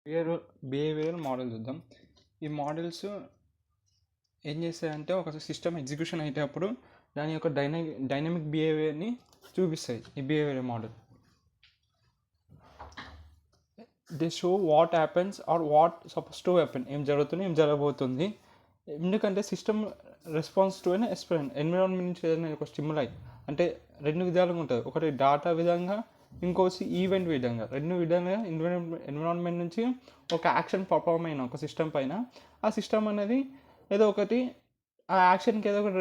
Behavioural model చూద్దాం. ఈ models ఏం చేస్తాయంటే ఒక సిస్టమ్ ఎగ్జిక్యూషన్ అయ్యేటప్పుడు దాని యొక్క డైనమిక్ బిహేవియర్ని చూపిస్తాయి. ఈ behaviour model they show what happens or what suppose to happen, ఏం జరుగుతుంది ఏం జరగబోతుంది. ఎందుకంటే సిస్టమ్ రెస్పాన్స్ టు అయినా ఎన్విరాన్మెంట్ నుంచి ఏదైనా ఒక స్టిమ్యులై అంటే రెండు విధాలుగా ఉంటుంది. ఒకటి డాటా విధంగా, ఇంకోసి ఈవెంట్ విధంగా. రెండు విధంగా ఎన్విరాన్మెంట్ నుంచి ఒక యాక్షన్ పర్ఫామ్ అయిన ఒక సిస్టమ్ పైన ఆ సిస్టమ్ అనేది ఏదో ఒకటి ఆ యాక్షన్కి ఏదో ఒకటి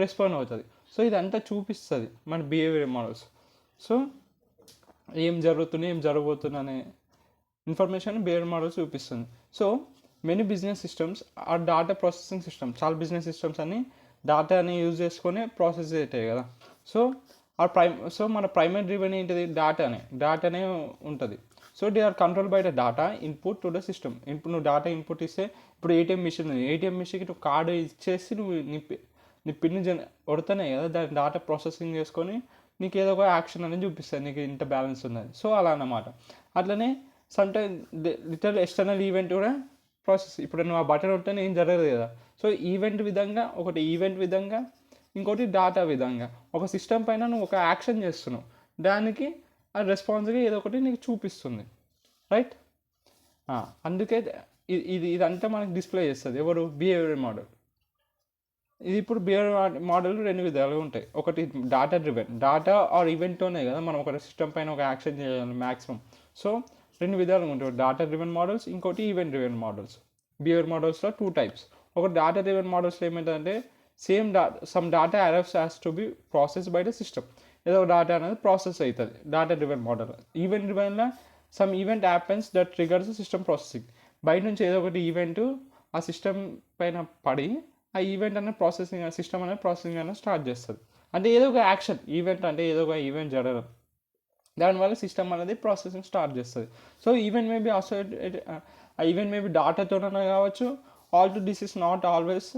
రెస్పాండ్ అవుతుంది. సో ఇదంతా చూపిస్తుంది మన బిహేవియర్ మోడల్స్. సో ఏం జరుగుతుంది ఏం జరగబోతుంది అనే ఇన్ఫర్మేషన్ బిహేవియర్ మోడల్స్ చూపిస్తుంది. సో మెనీ బిజినెస్ సిస్టమ్స్ ఆ డాటా ప్రాసెసింగ్ సిస్టమ్, చాలా బిజినెస్ సిస్టమ్స్ అని డాటాని యూజ్ చేసుకొని ప్రాసెస్ అవుతాయి కదా. సో మన ప్రైమరీ డ్రివెన్ ఏంటిది, డాటానే ఉంటుంది. So they are control by the data input to the system. ఇప్పుడు నువ్వు డాటా ఇన్పుట్ ఇస్తే, ఇప్పుడు ఏటీఎం మిషన్ ఉంది, ఏటీఎం మిషన్కి నువ్వు కార్డు ఇచ్చేసి నువ్వు నీ పిన్ కొడుతున్నాయి కదా, దాని డాటా ప్రాసెసింగ్ చేసుకొని నీకు ఏదో ఒక యాక్షన్ అనేది చూపిస్తుంది, నీకు ఇంత బ్యాలెన్స్ ఉన్నది. సో అలా అన్నమాట. అట్లనే సమ్టైమ్ లిటరల్ ఎక్స్టర్నల్ ఈవెంట్ కూడా ప్రాసెస్. ఇప్పుడు నువ్వు ఆ బటన్ ఉంటేనే ఏం జరగదు కదా. సో ఈవెంట్ విధంగా, ఒకటి ఈవెంట్ విధంగా, ఇంకోటి డాటా విధంగా. ఒక సిస్టమ్ పైన నువ్వు ఒక యాక్షన్ చేస్తున్నావు, దానికి ఆ రెస్పాన్స్గా ఏదో ఒకటి నీకు చూపిస్తుంది, రైట్. అందుకే ఇదంతా మనకు డిస్ప్లే చేస్తుంది ఎవరు, బిహేవియర్ మోడల్. ఇది ఇప్పుడు బిహేవియర్ మోడల్ రెండు విధాలుగా ఉంటాయి. ఒకటి డాటా డ్రివెన్, డాటా ఆర్ ఈవెంట్తోనే కదా మనం ఒక సిస్టమ్ పైన ఒక యాక్షన్ చేయాలి మ్యాక్సిమం. సో రెండు విధాలుగా ఉంటాయి, డాటా డ్రివెన్ మోడల్స్, ఇంకోటి ఈవెంట్ డ్రివెన్ మోడల్స్. బిహేవియర్ మోడల్స్లో 2 టైప్స్. ఒక డాటా డ్రివెన్ మోడల్స్లో ఏమవుతుందంటే some data arrives has to be process by the system. ఏదో డాటా అనేది ప్రాసెస్ అవుతుంది డాటా డ్రివెన్ మోడల్. ఈవెంట్ డ్రివెన్లో some event happens that triggers system processing. బయట నుంచి ఏదో ఒకటి ఈవెంట్ ఆ సిస్టమ్ పైన పడి ఆ ఈవెంట్ అనేది ప్రాసెసింగ్, సిస్టమ్ అనేది ప్రాసెసింగ్ అనేది స్టార్ట్ చేస్తుంది. అంటే ఏదో ఒక యాక్షన్, ఈవెంట్ అంటే ఏదో ఒక ఈవెంట్ జరగడం, దానివల్ల సిస్టమ్ అనేది ప్రాసెసింగ్ స్టార్ట్ చేస్తుంది. సో ఈవెంట్ మేబీ అసోసియేటెడ్, ఆ ఈవెంట్ మేబీ డాటాతోనే కావచ్చు. Although this is not always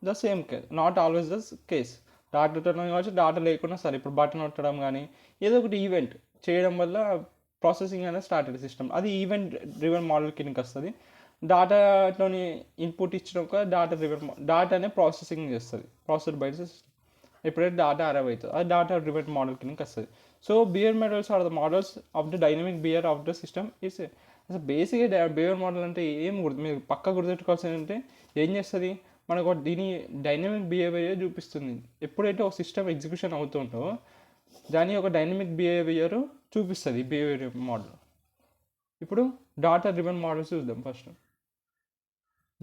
the same case, not always the case. డాటాతోనే కావచ్చు, డాటా లేకుండా సరే. ఇప్పుడు బటన్ కొట్టడం కానీ ఏదో ఒకటి ఈవెంట్ చేయడం వల్ల ప్రాసెసింగ్ అనేది స్టార్ట్ అయ్యే సిస్టమ్, అది ఈవెంట్ డ్రివెన్ మోడల్ కిందకి వస్తుంది. డాటాతోని ఇన్పుట్ ఇచ్చినాక డాటానే ప్రాసెసింగ్ చేస్తుంది, ప్రాసెస్ బై సిస్టమ్. ఎప్పుడైతే డాటా అరైవ్ అవుతుంది అది డాటా డ్రివెన్ మోడల్ కిందకి వస్తుంది. So behaviour models are the models of the dynamic behaviour of the system. It's అసలు బేసిక్గా బిహేవియర్ మోడల్ అంటే మీరు పక్క గుర్తుపెట్టుకోవాల్సింది అంటే ఏం చేస్తుంది, మనకు దీని డైనమిక్ బిహేవియర్ చూపిస్తుంది. ఎప్పుడైతే ఒక సిస్టమ్ ఎగ్జిక్యూషన్ అవుతుంటో దాని ఒక డైనమిక్ బిహేవియర్ చూపిస్తుంది బిహేవియర్ మోడల్. ఇప్పుడు డాటా డ్రివెన్ మోడల్స్ చూద్దాం. First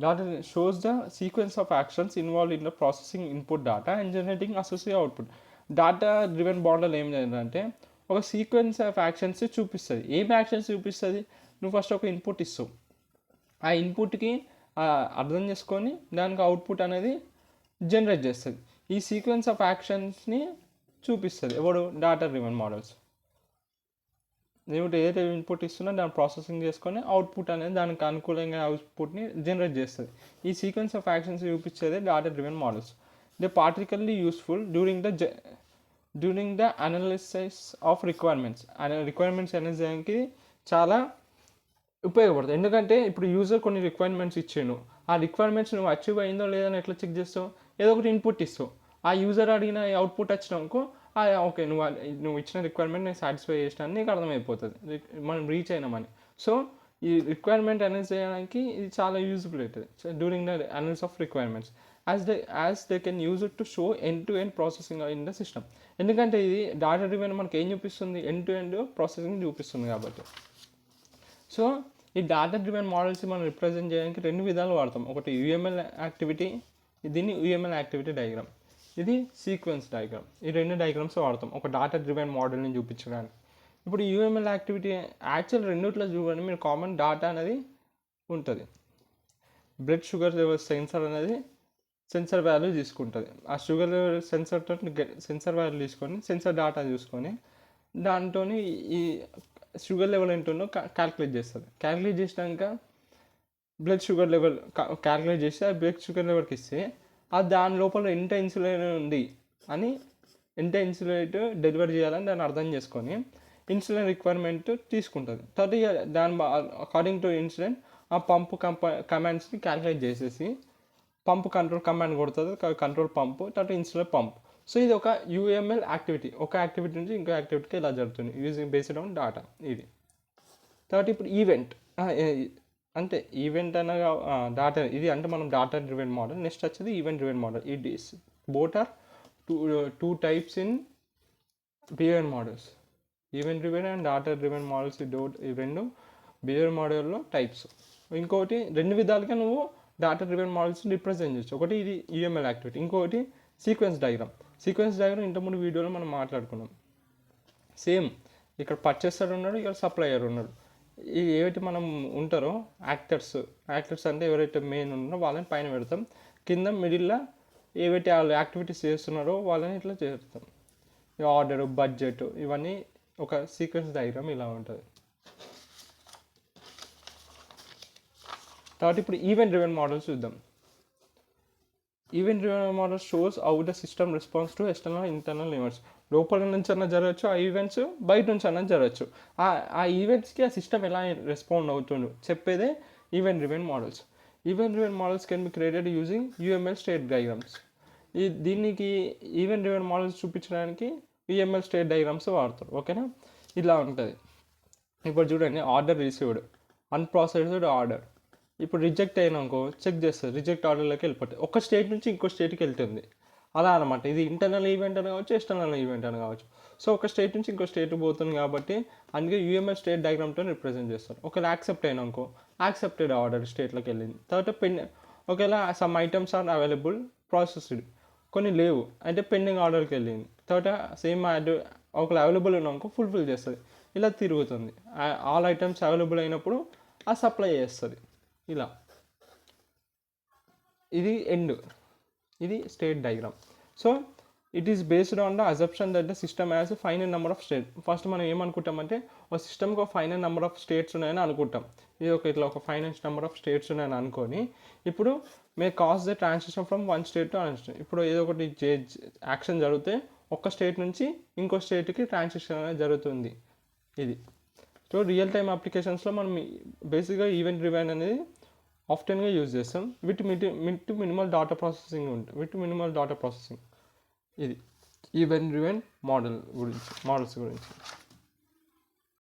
data shows the sequence of actions involved in the processing input data and generating associated output. Data driven model ఏం చేయాలంటే ఒక సీక్వెన్స్ ఆఫ్ యాక్షన్స్ చూపిస్తుంది. ఏం యాక్షన్స్ చూపిస్తుంది, నువ్వు ఫస్ట్ ఒక ఇన్పుట్ ఇస్తావు, ఆ ఇన్పుట్కి అర్థం చేసుకొని దానికి అవుట్పుట్ అనేది జనరేట్ చేస్తుంది. ఈ సీక్వెన్స్ ఆఫ్ యాక్షన్స్ని చూపిస్తుంది ఎవడు, డాటా డ్రివెన్ మోడల్స్. ఏమిటి ఏదైతే ఇన్పుట్ ఇస్తున్నా దాన్ని ప్రాసెసింగ్ చేసుకొని అవుట్పుట్ అనేది దానికి అనుకూలంగా అవుట్పుట్ని జనరేట్ చేస్తుంది. ఈ సీక్వెన్స్ ఆఫ్ యాక్షన్స్ చూపించేది data driven models. They particularly useful during the analysis of requirements. Requirements అనేది చేయడానికి చాలా ఉపయోగపడుతుంది. ఎందుకంటే ఇప్పుడు యూజర్ కొన్ని రిక్వైర్మెంట్స్ ఇచ్చాను, ఆ రిక్వైర్మెంట్స్ నువ్వు అచీవ్ అయిందో లేదని ఎట్లా చెక్ చేస్తావు, ఏదో ఒకటి ఇన్పుట్ ఇస్తావు, ఆ యూజర్ అడిగిన అవుట్పుట్ వచ్చినాకో ఓకే నువ్వు ఇచ్చిన రిక్వైర్మెంట్ నేను సాటిస్ఫై చేసినా నీకు అర్థమైపోతుంది, మనం రీచ్ అయినామని. సో ఈ రిక్వైర్మెంట్ అనలైజ్ చేయడానికి ఇది చాలా యూజ్ఫుల్ అవుతుంది during the analysis of requirements as they can use it to show end to end processing in the system. ఎందుకంటే ఇది డాటా డ్రివెన్ మనకి ఏం చూపిస్తుంది, ఎండ్ టు ఎండ్ ప్రాసెసింగ్ చూపిస్తుంది కాబట్టి. సో ఈ డాటా డ్రివెన్ మోడల్స్ మనం రిప్రజెంట్ చేయడానికి రెండు విధాలు వాడతాం. ఒకటి యూఎంఎల్ యాక్టివిటీ, దీన్ని యూఎంఎల్ యాక్టివిటీ డయాగ్రామ్, ఇది సీక్వెన్స్ డయాగ్రామ్. ఈ రెండు డయాగ్రామ్స్ వాడతాం ఒక డాటా డ్రివెన్ మోడల్ని చూపించడానికి. ఇప్పుడు యూఎంఎల్ యాక్టివిటీ యాక్చువల్ రెండిట్లో చూడండి, మీరు కామన్ డాటా అనేది ఉంటుంది. బ్లడ్ షుగర్ లెవెల్ సెన్సర్ అనేది సెన్సర్ వాల్యూ తీసుకుంటుంది. ఆ షుగర్ లెవెల్ సెన్సర్ వాల్యూ తీసుకొని సెన్సర్ డాటా చూసుకొని దాంతో ఈ షుగర్ లెవెల్ ఏంటుందో క్యాలిక్యులేట్ చేస్తుంది. క్యాలిక్యులేట్ చేసినాక బ్లడ్ షుగర్ లెవెల్ క్యాలిక్యులేట్ చేసి ఆ బ్లడ్ షుగర్ లెవెల్కి ఇస్తే అది దాని లోపల ఎంత ఇన్సులిన్ ఉంది అని, ఎంత ఇన్సులిన్ డెలివర్ చేయాలని దాన్ని అర్థం చేసుకొని ఇన్సిడెంట్ రిక్వైర్మెంట్ తీసుకుంటుంది. తర్వాత దాని అకార్డింగ్ టు ఇన్సిడెంట్ ఆ పంపు కమాండ్స్ని క్యాలిక్యులేట్ చేసేసి పంప్ కంట్రోల్ కమాండ్ కొడుతుంది, కంట్రోల్ పంపు, తర్వాత ఇన్స్టెంట్ పంప్. సో ఇది ఒక యూఎంఎల్ యాక్టివిటీ, ఒక యాక్టివిటీ నుంచి ఇంకో యాక్టివిటీకి ఇలా జరుగుతుంది యూజింగ్ బేస్డ్ ఆన్ డేటా. ఇది తర్వాత ఇప్పుడు ఈవెంట్ అంటే ఈవెంట్ అనగా డాటా, ఇది అంటే మనం డాటా డ్రివెన్ మోడల్. నెక్స్ట్ వచ్చేది event driven model. It is both are two types in behaviour models. Event driven and data driven models ఈ రెండు బిహేవియర్ మోడల్లో టైప్స్. ఇంకోటి రెండు విధాలుగా నువ్వు డాటా డ్రివెన్ మోడల్స్ని రిప్రజెంట్ చేయొచ్చు. ఒకటి ఇది యూఎంఎల్ యాక్టివిటీ, ఇంకొకటి సీక్వెన్స్ డయాగ్రామ్. సీక్వెన్స్ డయాగ్రామ్ ఇంతకుముందు వీడియోలో మనం మాట్లాడుకున్నాం. సేమ్ ఇక్కడ పర్చేసర్ ఉన్నాడు, ఇక్కడ సప్లయర్ ఉన్నాడు. ఈ ఏవైతే మనం ఉంటారో యాక్టర్స్ అంటే ఎవరైతే మెయిన్ ఉన్నారో వాళ్ళని పైన పెడతాం, కింద మిడిల్లో ఏవైతే వాళ్ళు యాక్టివిటీస్ చేస్తున్నారో వాళ్ళని ఇట్లా చేస్తాం. ఆర్డర్, బడ్జెట్, ఇవన్నీ ఒక సీక్వెన్స్ డయాగ్రామ్ ఇలా ఉంటుంది. తర్వాత ఇప్పుడు ఈవెంట్ డ్రివెన్ మోడల్స్ చూద్దాం. Event driven model shows how the system response to external internal events. లోపల నుంచి అన్నా జరగచ్చు ఆ ఈవెంట్స్, బయట నుంచి అన్నా జరగచ్చు. ఆ ఈవెంట్స్కి ఆ సిస్టమ్ ఎలా రెస్పాండ్ అవుతుందో చెప్పేదే event driven models. Event driven models can be created using UML state diagrams. దీనికి ఈవెంట్ డ్రివెన్ మోడల్స్ చూపించడానికి యూఎంఎల్ స్టేట్ డయాగ్రామ్స్ వాడతారు. ఓకేనా, ఇలా ఉంటుంది. ఇప్పుడు చూడండి, ఆర్డర్ రిసీవ్డ్, అన్ప్రాసెస్డ్ ఆర్డర్. ఇప్పుడు రిజెక్ట్ అయినాకో చెక్ చేస్తుంది, రిజెక్ట్ ఆర్డర్లోకి వెళ్ళిపోతుంది, ఒక స్టేట్ నుంచి ఇంకో స్టేట్కి వెళ్తుంది. అలా అనమాట. ఇది ఇంటర్నల్ ఈవెంట్ అని కావచ్చు, ఎక్స్టర్నల్ ఈవెంట్ అని కావచ్చు. సో ఒక స్టేట్ నుంచి ఇంకో స్టేట్ పోతుంది కాబట్టి అందుకే యూఎంఎల్ స్టేట్ డయాగ్రామ్తో రిప్రజెంట్ చేస్తారు. ఒకవేళ యాక్సెప్ట్ అయినాకో యాక్సెప్టెడ్ ఆర్డర్ స్టేట్లోకి వెళ్ళింది. తర్వాత ఒకవేళ some items are available processed, కొన్ని లేవు అంటే పెండింగ్ ఆర్డర్కి వెళ్ళింది. తర్వాత సేమ్ ఒకవేళ అవైలబుల్ ఉన్నాకో ఫుల్ఫిల్ చేస్తుంది. ఇలా తిరుగుతుంది. ఆల్ ఐటమ్స్ అవైలబుల్ అయినప్పుడు ఆ సప్లై చేస్తుంది. ఇలా ఇది ఎండ్, ఇది state diagram. So it is based on the assumption that the system has final number of state. First మనం ఏమనుకుంటామంటే ఒక సిస్టమ్కి ఒక ఫైనల్ నెంబర్ ఆఫ్ స్టేట్స్ ఉన్నాయని అనుకుంటాం. ఇది ఇట్లా ఒక ఫైనల్ నెంబర్ ఆఫ్ స్టేట్స్ ఉన్నాయని అనుకొని ఇప్పుడు may cause the transition from one state to another state. ఇప్పుడు ఏదో ఒకటి యాక్షన్ జరిగితే ఒక స్టేట్ నుంచి ఇంకో స్టేట్కి ట్రాన్సిషన్ అనేది జరుగుతుంది. ఇది సో రియల్ టైమ్ అప్లికేషన్స్లో మనం బేసిక్గా ఈవెంట్ డ్రివెన్ అనేది ఆఫ్టెన్గా యూజ్ చేస్తాం. విత్ మినిమల్ డాటా ప్రాసెసింగ్ ఉంటుంది. ఇది ఈవెంట్ డ్రివెన్ మోడల్స్ గురించి.